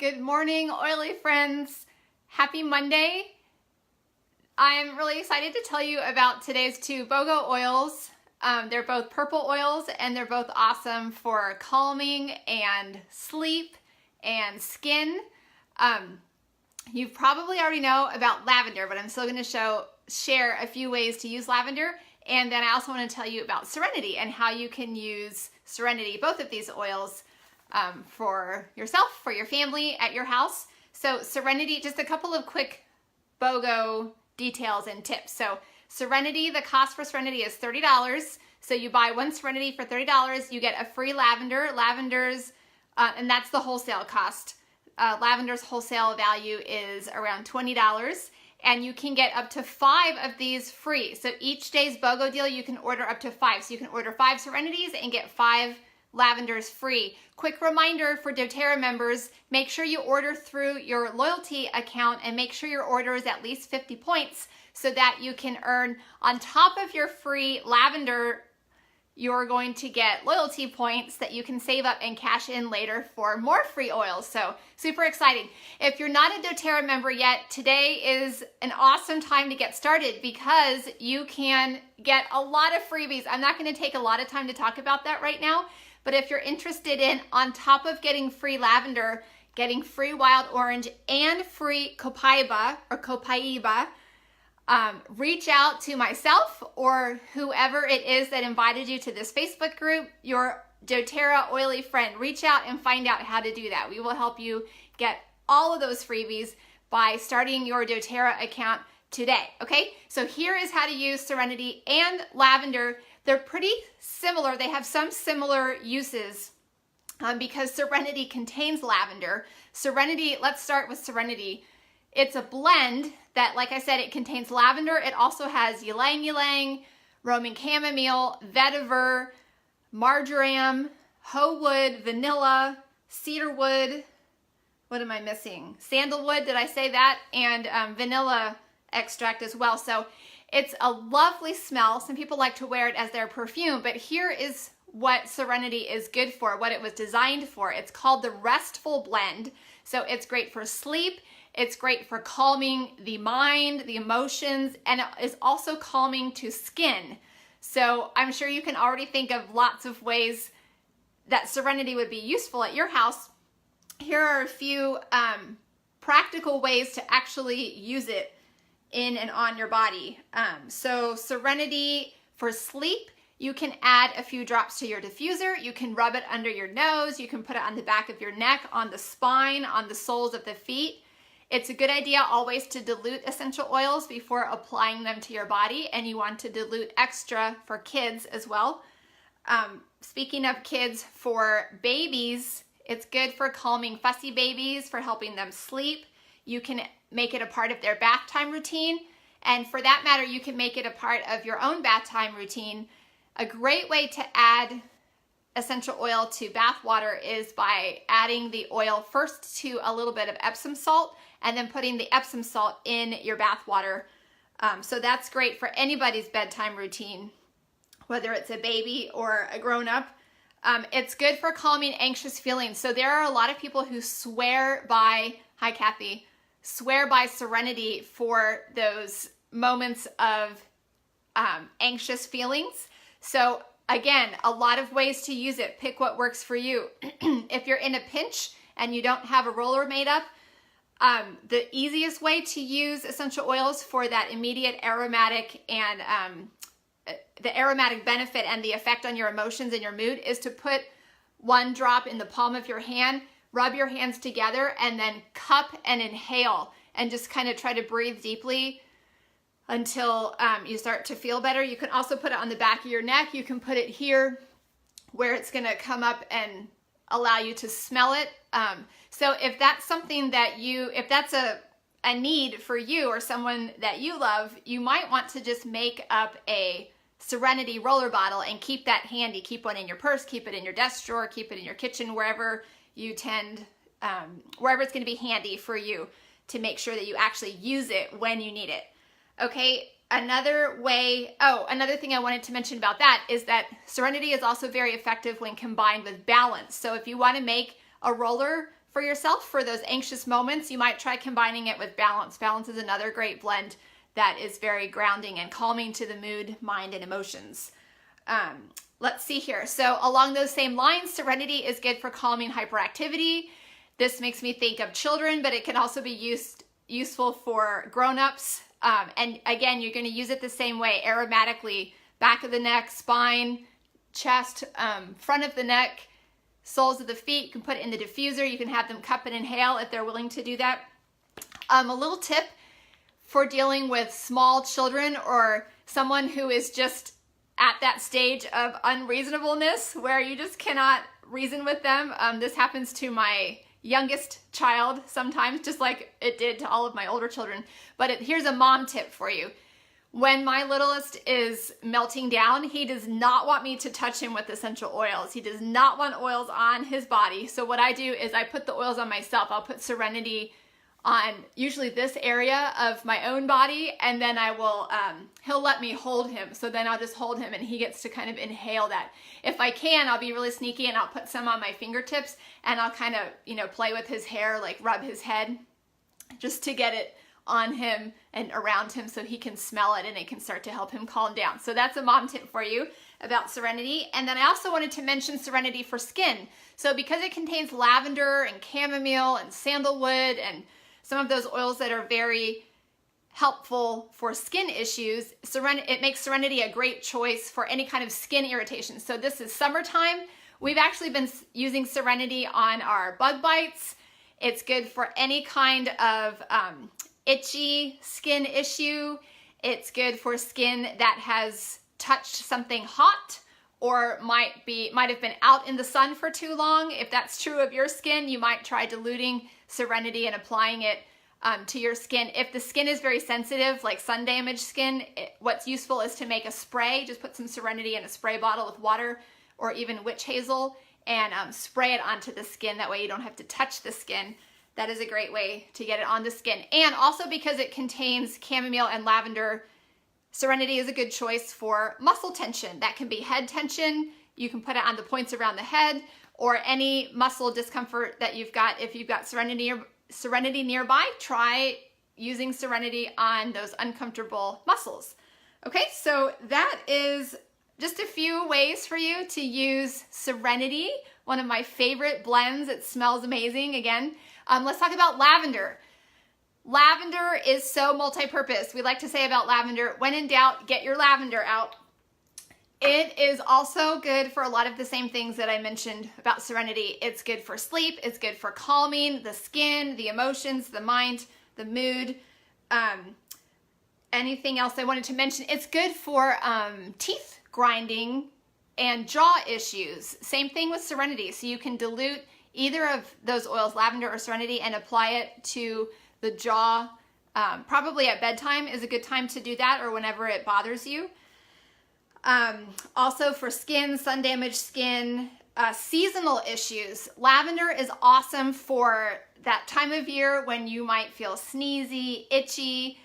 Good morning, oily friends. Happy Monday. I'm really excited to tell you about today's two BOGO oils. They're both purple oils and they're both awesome for calming and sleep and skin. You probably already know about lavender, but I'm still going to share a few ways to use lavender. And then I also want to tell you about Serenity and how you can use Serenity, both of these oils, for yourself, for your family, at your house. So Serenity, just a couple of quick BOGO details and tips. So Serenity, the cost for Serenity is $30. So you buy one Serenity for $30, you get a free lavender. Lavender's, and that's the wholesale cost. Lavender's wholesale value is around $20. And you can get up to 5 of these free. So each day's BOGO deal, you can order up to 5. So you can order 5 Serenities and get 5 lavenders free. Quick reminder for doTERRA members, make sure you order through your loyalty account and make sure your order is at least 50 points so that you can earn, on top of your free lavender, you're going to get loyalty points that you can save up and cash in later for more free oils. So super exciting. If you're not a doTERRA member yet, today is an awesome time to get started because you can get a lot of freebies. I'm not going to take a lot of time to talk about that right now, but if you're interested in, on top of getting free lavender, getting free wild orange and free copaiba or copaiba, reach out to myself or whoever it is that invited you to this Facebook group, your doTERRA oily friend. Reach out and find out how to do that. We will help you get all of those freebies by starting your doTERRA account today, okay? So here is how to use Serenity and lavender. They're pretty similar. They have some similar uses because Serenity contains lavender. Serenity, let's start with Serenity. It's a blend that, like I said, it contains lavender. It also has ylang ylang, Roman chamomile, vetiver, marjoram, hoe wood, vanilla, cedarwood. What am I missing? Sandalwood, did I say that? And vanilla extract as well. So it's a lovely smell. Some people like to wear it as their perfume, but here is what Serenity is good for, what it was designed for. It's called the Restful Blend. So it's great for sleep. It's great for calming the mind, the emotions, and it is also calming to skin. So I'm sure you can already think of lots of ways that Serenity would be useful at your house. Here are a few practical ways to actually use it in and on your body. So Serenity for sleep, you can add a few drops to your diffuser. You can rub it under your nose. You can put it on the back of your neck, on the spine, on the soles of the feet. It's a good idea always to dilute essential oils before applying them to your body, and you want to dilute extra for kids as well. Speaking of kids, for babies, it's good for calming fussy babies, for helping them sleep. You can make it a part of their bath time routine, and for that matter, you can make it a part of your own bath time routine. A great way to add essential oil to bath water is by adding the oil first to a little bit of Epsom salt and then putting the Epsom salt in your bath water. So that's great for anybody's bedtime routine, whether it's a baby or a grown-up. It's good for calming anxious feelings. So there are a lot of people who swear by, hi Kathy, swear by Serenity for those moments of anxious feelings. So again, a lot of ways to use it. Pick what works for you. If you're in a pinch and you don't have a roller made up, the easiest way to use essential oils for that immediate aromatic and the aromatic benefit and the effect on your emotions and your mood is to put 1 drop in the palm of your hand, rub your hands together, and then cup and inhale and just kind of try to breathe deeply until you start to feel better. You can also put it on the back of your neck. You can put it here where it's going to come up and allow you to smell it. So if that's something that if that's a need for you or someone that you love, you might want to just make up a Serenity roller bottle and keep that handy. Keep one in your purse, keep it in your desk drawer, keep it in your kitchen, wherever you wherever it's going to be handy for you to make sure that you actually use it when you need it. Okay, another thing I wanted to mention about that is that Serenity is also very effective when combined with balance. So if you want to make a roller for yourself for those anxious moments, you might try combining it with Balance. Balance is another great blend that is very grounding and calming to the mood, mind, and emotions. Let's see here. So along those same lines, Serenity is good for calming hyperactivity. This makes me think of children, but it can also be useful for grown-ups. And again, you're going to use it the same way, aromatically, back of the neck, spine, chest, front of the neck, soles of the feet. You can put it in the diffuser. You can have them cup and inhale if they're willing to do that. A little tip for dealing with small children or someone who is just at that stage of unreasonableness where you just cannot reason with them. This happens to my youngest child sometimes, just like it did to all of my older children. But here's a mom tip for you. When my littlest is melting down, he does not want me to touch him with essential oils. He does not want oils on his body. So what I do is I put the oils on myself. I'll put Serenity on usually this area of my own body, and then I will, he'll let me hold him. So then I'll just hold him and he gets to kind of inhale that. If I can, I'll be really sneaky and I'll put some on my fingertips and I'll kind of, play with his hair, like rub his head just to get it on him and around him so he can smell it and it can start to help him calm down. So that's a mom tip for you about Serenity. And then I also wanted to mention Serenity for skin. So because it contains lavender and chamomile and sandalwood and some of those oils that are very helpful for skin issues, it makes Serenity a great choice for any kind of skin irritation. So this is summertime. We've actually been using Serenity on our bug bites. It's good for any kind of itchy skin issue. It's good for skin that has touched something hot or might have been out in the sun for too long. If that's true of your skin, you might try diluting Serenity and applying it to your skin. If the skin is very sensitive, like sun damaged skin, what's useful is to make a spray. Just put some Serenity in a spray bottle with water or even witch hazel and spray it onto the skin. That way you don't have to touch the skin. That is a great way to get it on the skin. And also because it contains chamomile and lavender, Serenity is a good choice for muscle tension. That can be head tension. You can put it on the points around the head or any muscle discomfort that you've got. If you've got Serenity nearby, try using Serenity on those uncomfortable muscles. Okay, so that is just a few ways for you to use Serenity, one of my favorite blends. It smells amazing. Again, let's talk about lavender. Lavender is so multi-purpose. We like to say about lavender, when in doubt, get your lavender out. It is also good for a lot of the same things that I mentioned about Serenity. It's good for sleep. It's good for calming the skin, the emotions, the mind, the mood. Anything else I wanted to mention? It's good for teeth grinding and jaw issues. Same thing with Serenity. So you can dilute either of those oils, lavender or Serenity, and apply it to the jaw. Probably at bedtime is a good time to do that, or whenever it bothers you. Also for skin, sun damaged skin, seasonal issues. Lavender is awesome for that time of year when you might feel sneezy, itchy.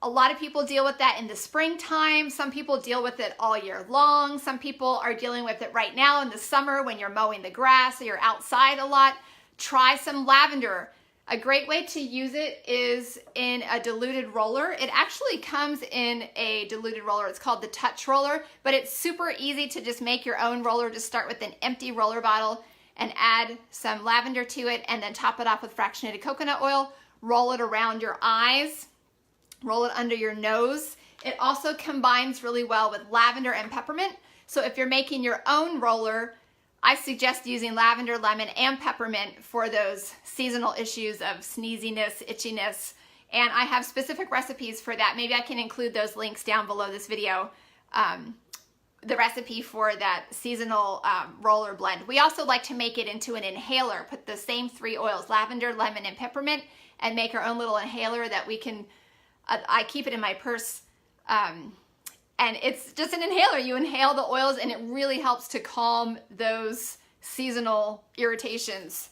A lot of people deal with that in the springtime. Some people deal with it all year long. Some people are dealing with it right now in the summer when you're mowing the grass or you're outside a lot. Try some lavender. A great way to use it is in a diluted roller. It actually comes in a diluted roller. It's called the Touch Roller, but it's super easy to just make your own roller. Just start with an empty roller bottle and add some lavender to it and then top it off with fractionated coconut oil. Roll it around your eyes. Roll it under your nose. It also combines really well with lavender and peppermint. So if you're making your own roller, I suggest using lavender, lemon, and peppermint for those seasonal issues of sneeziness, itchiness. And I have specific recipes for that. Maybe I can include those links down below this video. The recipe for that seasonal roller blend. We also like to make it into an inhaler. Put the same 3 oils, lavender, lemon, and peppermint, and make our own little inhaler that we can, I keep it in my purse. And it's just an inhaler. You inhale the oils and it really helps to calm those seasonal irritations.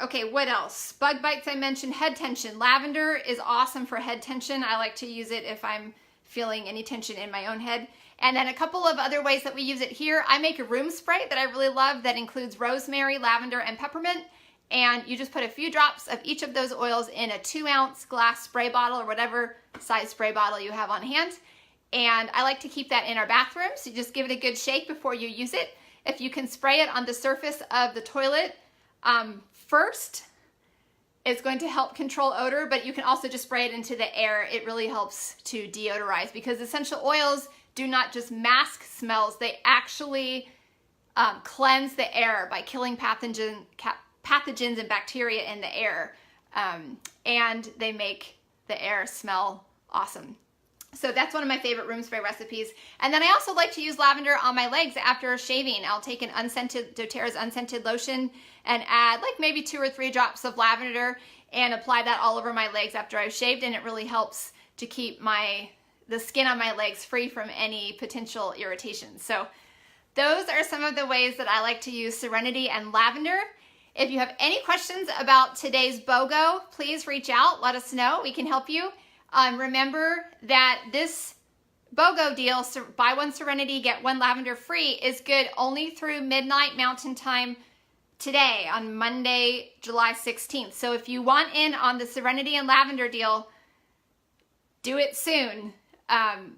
Okay, what else? Bug bites I mentioned, head tension. Lavender is awesome for head tension. I like to use it if I'm feeling any tension in my own head. And then a couple of other ways that we use it here. I make a room spray that I really love that includes rosemary, lavender, and peppermint. and you just put a few drops of each of those oils in a 2-ounce glass spray bottle or whatever size spray bottle you have on hand. And I like to keep that in our bathroom, so you just give it a good shake before you use it. If you can spray it on the surface of the toilet first, it's going to help control odor, but you can also just spray it into the air. It really helps to deodorize, because essential oils do not just mask smells, they actually cleanse the air by killing pathogens and bacteria in the air, and they make the air smell awesome. So that's one of my favorite room spray recipes. And then I also like to use lavender on my legs after shaving. I'll take an doTERRA's unscented lotion and add like maybe 2 or 3 drops of lavender and apply that all over my legs after I've shaved, and it really helps to keep the skin on my legs free from any potential irritation. So those are some of the ways that I like to use Serenity and lavender. If you have any questions about today's BOGO, please reach out, let us know, we can help you. Remember that this BOGO deal, buy one Serenity, get one lavender free, is good only through midnight Mountain Time today on Monday, July 16th. So if you want in on the Serenity and lavender deal, do it soon.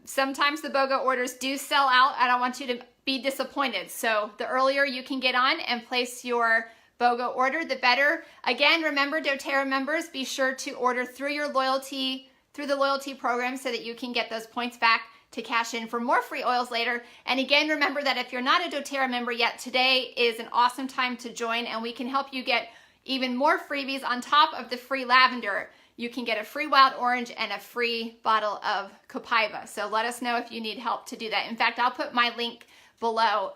Sometimes the BOGO orders do sell out. I don't want you to be disappointed. So the earlier you can get on and place your BOGO order, the better. Again, remember, doTERRA members, be sure to order through the loyalty program so that you can get those points back to cash in for more free oils later. And again, remember that if you're not a doTERRA member yet, today is an awesome time to join, and we can help you get even more freebies on top of the free lavender. You can get a free wild orange and a free bottle of Copaiba. So let us know if you need help to do that. In fact, I'll put my link below.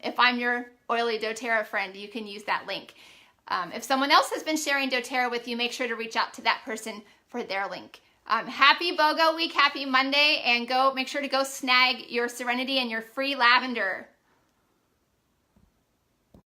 If I'm your oily doTERRA friend, you can use that link. If someone else has been sharing doTERRA with you, make sure to reach out to that person for their link. Happy BOGO week, happy Monday, and make sure to go snag your Serenity and your free lavender.